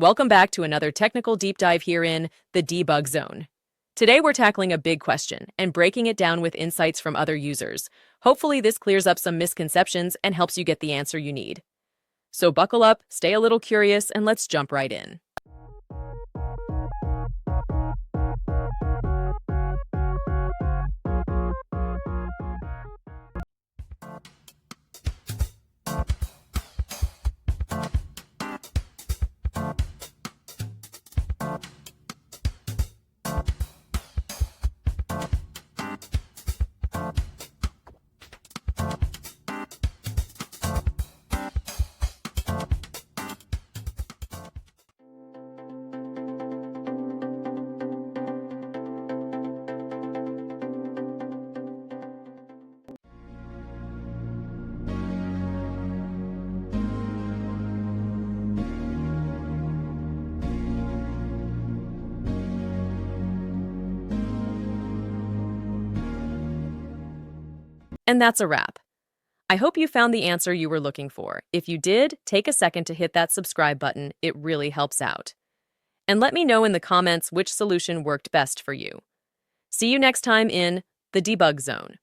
Welcome back to another technical deep dive here in the debug zone. Today we're tackling a big question and breaking it down with insights from other users. Hopefully this clears up some misconceptions and helps you get the answer you need. So buckle up, stay a little curious, and let's jump right in. And that's a wrap. I hope you found the answer you were looking for. If you did, take a second to hit that subscribe button. It really helps out. And let me know in the comments which solution worked best for you. See you next time in the debug zone.